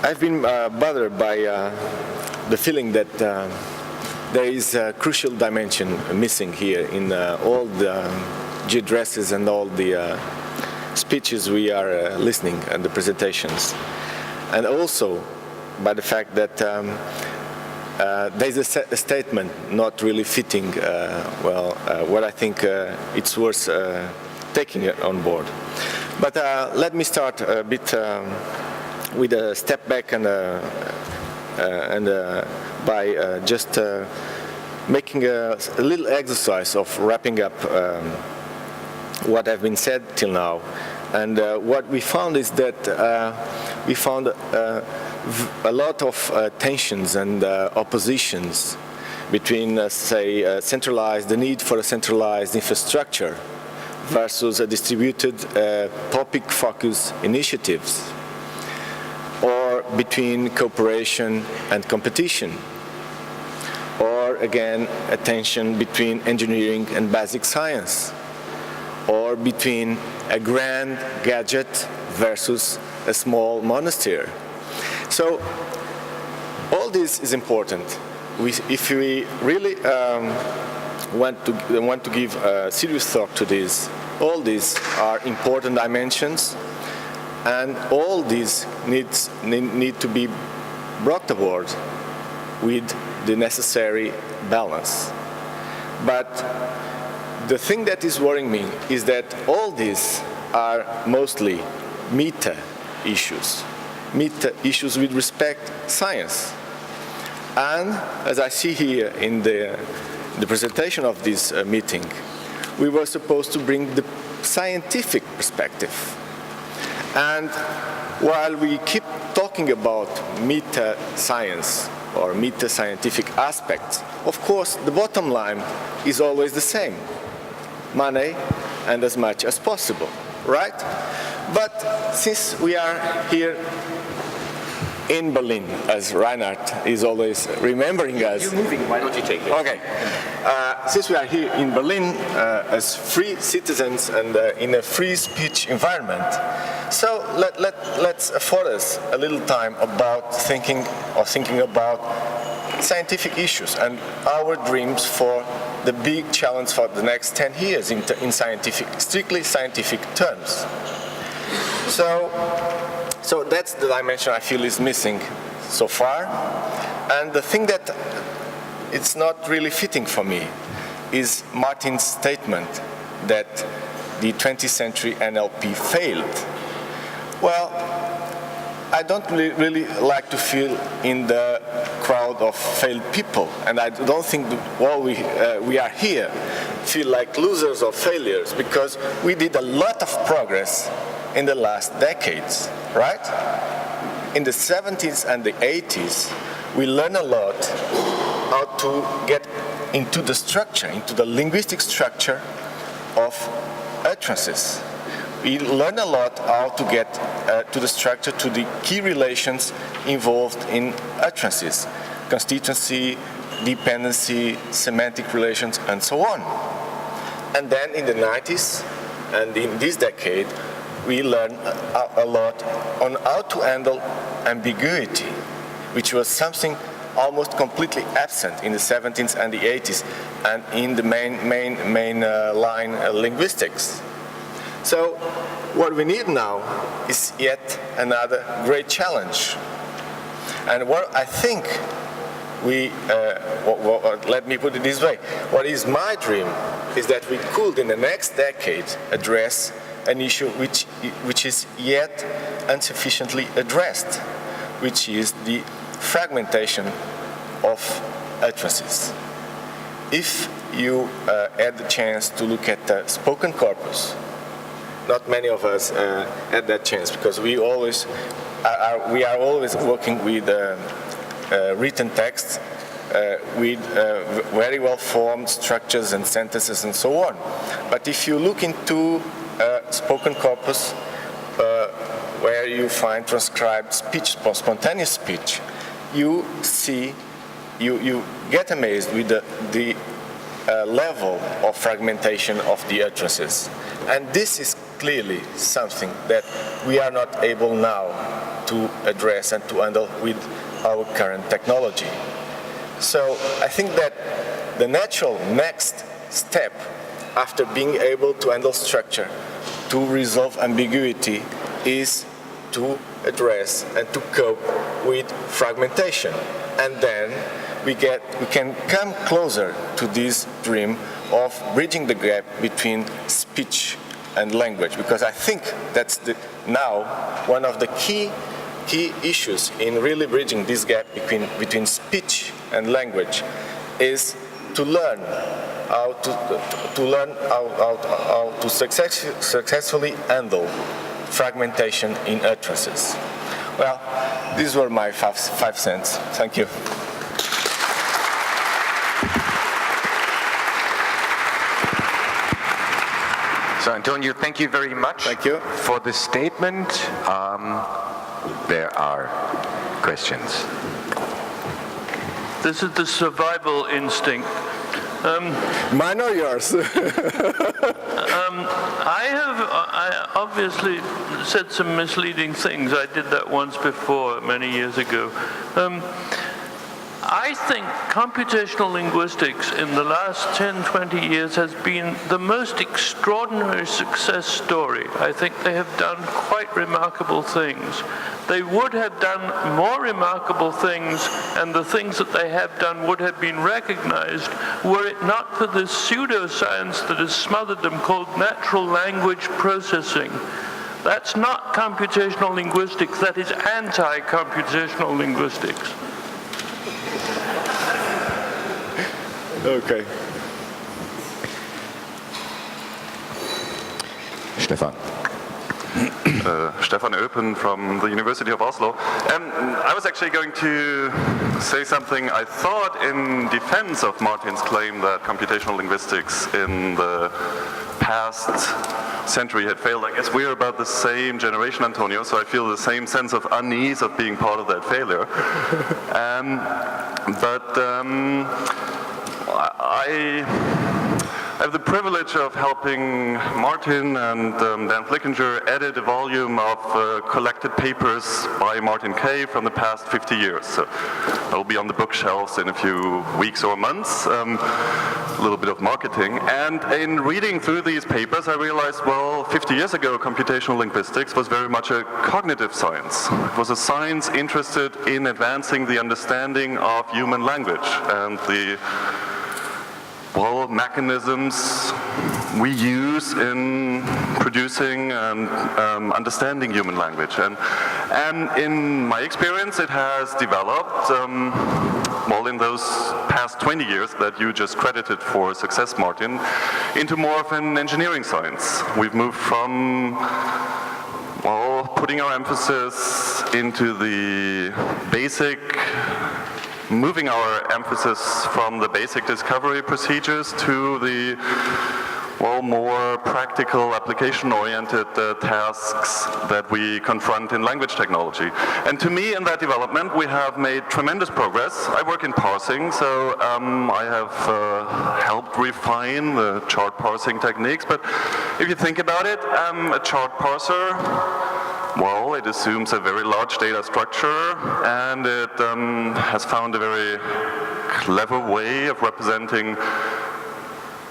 I've been bothered by the feeling that there is a crucial dimension missing here in all the addresses and all the speeches we are listening and the presentations. And also by the fact that there's a statement not really fitting what I think it's worth taking it on board. But let me start a bit with a step back and by just making a little exercise of wrapping up what have been said till now. And what we found is that we found a lot of tensions and oppositions between, say, the need for a centralized infrastructure versus a distributed topic-focused initiatives, or between cooperation and competition, or again a tension between engineering and basic science, or between a grand gadget versus a small monastery. So all this is important. If we really want to give serious thought to this, all these are important dimensions, and all these need to be brought aboard with the necessary balance. But the thing that is worrying me is that all these are mostly meta issues with respect to science. And as I see here in the presentation of this meeting, we were supposed to bring the scientific perspective. And while we keep talking about meta-science or meta-scientific aspects, of course, the bottom line is always the same: money and as much as possible, right? But since we are here in Berlin, as Reinhard is always remembering us. You're moving, why don't you take it? Okay. Since we are here in Berlin as free citizens and in a free speech environment, so let's afford us a little time about thinking about scientific issues and our dreams for the big challenge for the next 10 years in strictly scientific terms. So that's the dimension I feel is missing so far. And the thing that it's not really fitting for me is Martin's statement that the 20th century NLP failed. Well, I don't really like to feel in the crowd of failed people, and I don't think all we are here feel like losers or failures, because we did a lot of progress in the last decades, right? In the 70s and the 80s, we learned a lot how to get into the structure, into the linguistic structure of utterances. We learned a lot how to get to the structure, to the key relations involved in utterances: constituency, dependency, semantic relations, and so on. And then in the 90s and in this decade, we learned a lot on how to handle ambiguity, which was something almost completely absent in the 70s and the 80s and in the main line linguistics. So what we need now is yet another great challenge. And what I think let me put it this way, what is my dream is that we could in the next decade address an issue which is yet insufficiently addressed, which is the fragmentation of utterances. If you had the chance to look at the spoken corpus, not many of us had that chance, because we are always working with written text with very well formed structures and sentences and so on. But if you look into spoken corpus where you find transcribed speech, spontaneous speech, you get amazed with the level of fragmentation of the utterances. And this is clearly something that we are not able now to address and to handle with our current technology. So I think that the natural next step after being able to handle structure, to resolve ambiguity, is to address and to cope with fragmentation. And then we can come closer to this dream of bridging the gap between speech and language, because I think that's now one of the key issues in really bridging this gap between speech and language is to learn how to successfully handle fragmentation in utterances. Well, these were my 5 cents. Thank you. So, Antonio, thank you very much. Thank you for the statement. There are questions. This is the survival instinct. Mine or yours? I obviously said some misleading things. I did that once before, many years ago. I think computational linguistics in the last 10, 20 years has been the most extraordinary success story. I think they have done quite remarkable things. They would have done more remarkable things, and the things that they have done would have been recognized were it not for this pseudoscience that has smothered them called natural language processing. That's not computational linguistics, that is anti-computational linguistics. Okay. Stefan. Stefan Open from the University of Oslo. I was actually going to say something I thought in defense of Martin's claim that computational linguistics in the past century had failed. I guess we're about the same generation, Antonio, so I feel the same sense of unease of being part of that failure. I have the privilege of helping Martin and Dan Flickinger edit a volume of collected papers by Martin Kay from the past 50 years. So they'll be on the bookshelves in a few weeks or months. A little bit of marketing. And in reading through these papers, I realized, well, 50 years ago, computational linguistics was very much a cognitive science. It was a science interested in advancing the understanding of human language and the mechanisms we use in producing and understanding human language. And in my experience, it has developed, in those past 20 years that you just credited for success, Martin, into more of an engineering science. We've moved from, putting our emphasis into the basic, moving our emphasis from the basic discovery procedures to the more practical, application-oriented tasks that we confront in language technology. And to me, in that development, we have made tremendous progress. I work in parsing, so I have helped refine the chart parsing techniques. But if you think about it, a chart parser, it assumes a very large data structure, and it has found a very clever way of representing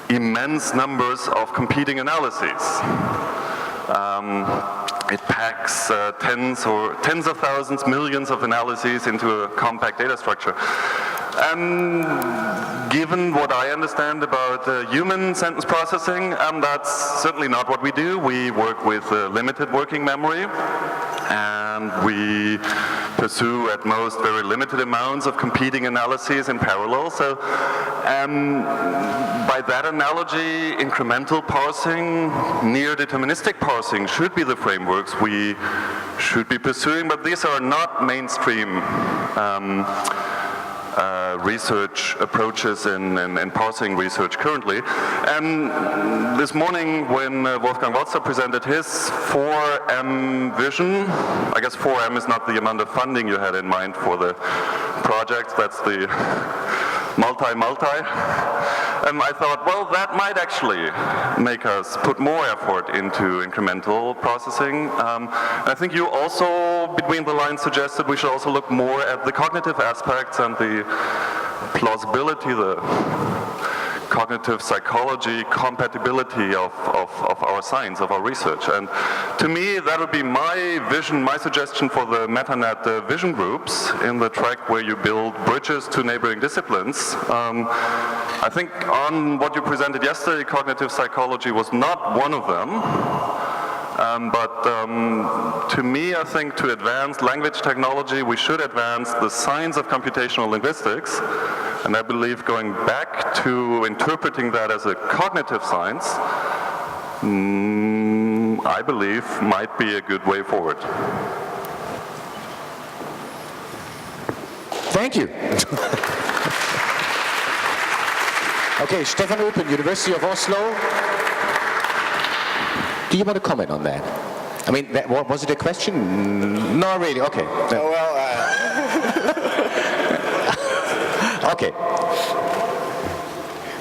immense numbers of competing analyses. It packs tens of thousands, millions of analyses into a compact data structure. Given what I understand about human sentence processing, that's certainly not what we do. We work with limited working memory, and we pursue at most very limited amounts of competing analyses in parallel. So by that analogy, incremental parsing, near deterministic parsing should be the frameworks we should be pursuing, but these are not mainstream research approaches in parsing research currently. And this morning when Wolfgang Walzer presented his 4M vision, I guess 4M is not the amount of funding you had in mind for the project, that's the multi-multi. And I thought, well, that might actually make us put more effort into incremental processing. I think you also, between the lines, suggested we should also look more at the cognitive aspects and the plausibility, the cognitive psychology compatibility of our science, of our research. And to me, that would be my vision, my suggestion for the MetaNet vision groups in the track where you build bridges to neighboring disciplines. I think on what you presented yesterday, cognitive psychology was not one of them. But to me, I think to advance language technology, we should advance the science of computational linguistics. And I believe going back to interpreting that as a cognitive science, I believe might be a good way forward. Thank you. Okay, Stefan Open, University of Oslo. Do you want to comment on that? I mean, was it a question? No, really. Okay. Well, okay.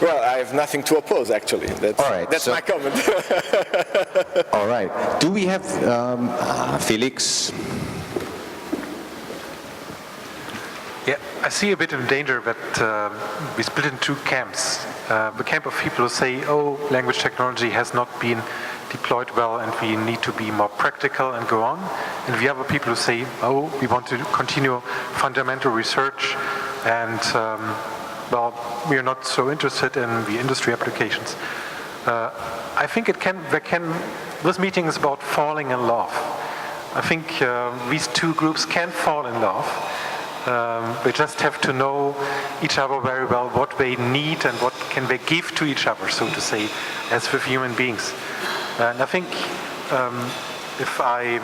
Well, I have nothing to oppose, actually. That's, all right, that's my comment. All right. Do we have Felix? Yeah, I see a bit of danger that we split in two camps. The camp of people who say, oh, language technology has not been deployed well and we need to be more practical and go on. And the other people who say, oh, we want to continue fundamental research and, well, we are not so interested in the industry applications. I think this meeting is about falling in love. I think these two groups can fall in love. They just have to know each other very well, what they need and what can they give to each other, so to say, as with human beings. And I think if I,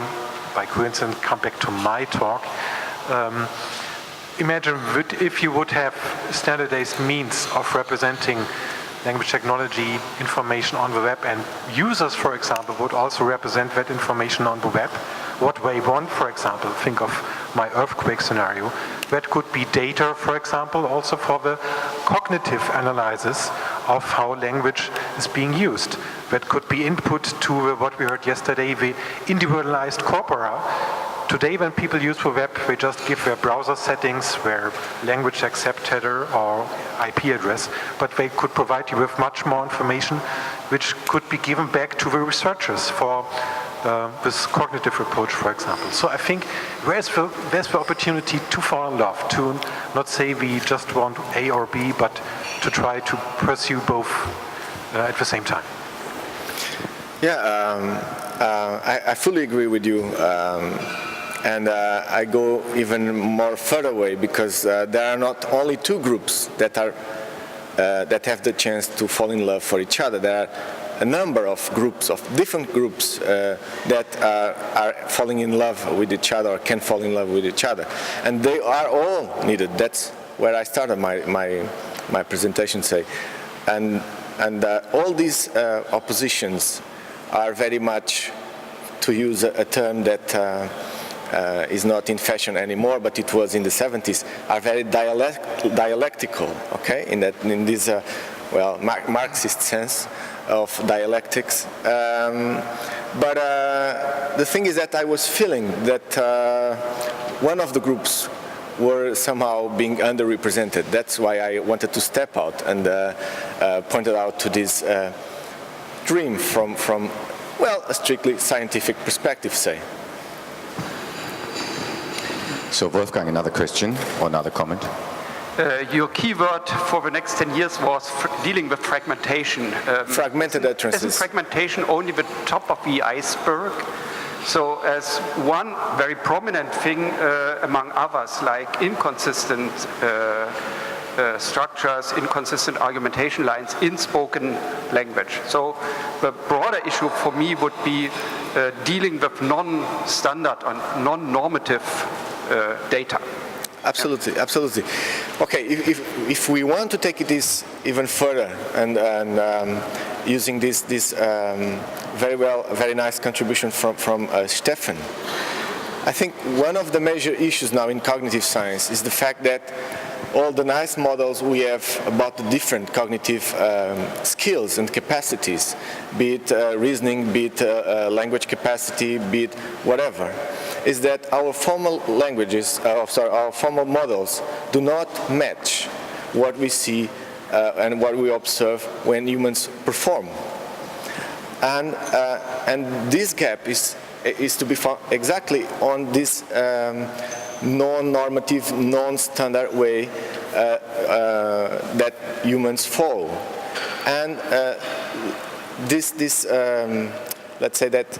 by coincidence, come back to my talk, imagine if you would have standardized means of representing language technology information on the web, and users, for example, would also represent that information on the web. What they want, for example, think of my earthquake scenario. That could be data, for example, also for the cognitive analysis of how language is being used. That could be input to what we heard yesterday, the individualized corpora. Today, when people use the web, they just give their browser settings, their language accept header or IP address, but they could provide you with much more information, which could be given back to the researchers for this cognitive approach, for example. So I think there's the opportunity to fall in love, to not say we just want A or B, but to try to pursue both at the same time. Yeah, I fully agree with you. And I go even more further away, because there are not only two groups that have the chance to fall in love for each other. There are a number of groups, of different groups that are falling in love with each other or can fall in love with each other. And they are all needed. That's where I started my presentation, say. And all these oppositions are very much, to use a term that is not in fashion anymore, but it was in the 70s, are very dialectical, okay, in this Marxist sense of dialectics. But the thing is that I was feeling that one of the groups were somehow being underrepresented. That's why I wanted to step out and pointed out to this dream from well, a strictly scientific perspective, say. So Wolfgang, another question or another comment? Your keyword for the next 10 years was dealing with fragmentation. Fragmented utterances. Isn't fragmentation only the top of the iceberg? So as one very prominent thing among others, like inconsistent structures, inconsistent argumentation lines in spoken language. So the broader issue for me would be dealing with non-standard and non-normative data. Absolutely, absolutely. Okay, if we want to take it even further and using this very nice contribution from Stefan, I think one of the major issues now in cognitive science is the fact that all the nice models we have about the different cognitive skills and capacities, be it reasoning, be it language capacity, be it whatever, is that our formal languages, our formal models do not match what we see and what we observe when humans perform. And this gap is to be found exactly on this non-normative, non-standard way that humans follow. And let's say that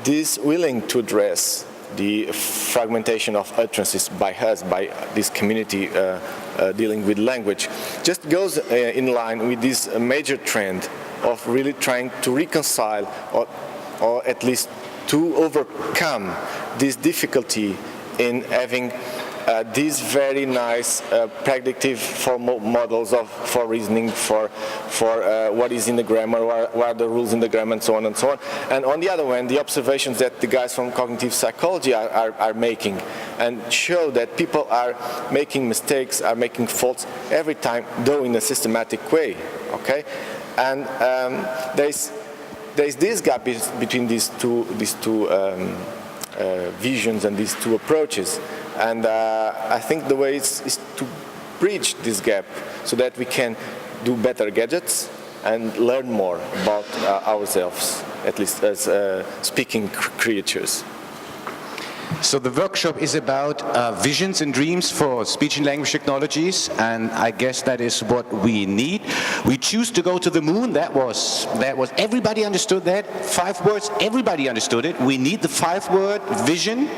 this willing to address the fragmentation of utterances by us, by this community dealing with language, just goes in line with this major trend of really trying to reconcile or at least to overcome this difficulty in having these very nice predictive formal models for reasoning, for what is in the grammar, what are the rules in the grammar, and so on and so on. And on the other hand, the observations that the guys from cognitive psychology are making and show that people are making mistakes, are making faults every time, though in a systematic way. Okay, and there's this gap between these two visions and these two approaches, and I think the way is to bridge this gap so that we can do better gadgets and learn more about ourselves, at least as speaking creatures. So the workshop is about visions and dreams for speech and language technologies, and I guess that is what we need. We choose to go to the moon. That was everybody understood that. 5 words, everybody understood it. We need the 5-word vision.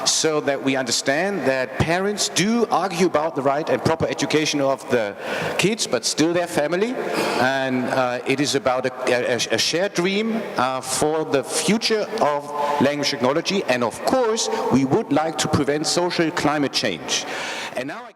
So that we understand that parents do argue about the right and proper education of the kids, but still their family. And it is about a shared dream for the future of language technology. And of course, we would like to prevent social climate change. And now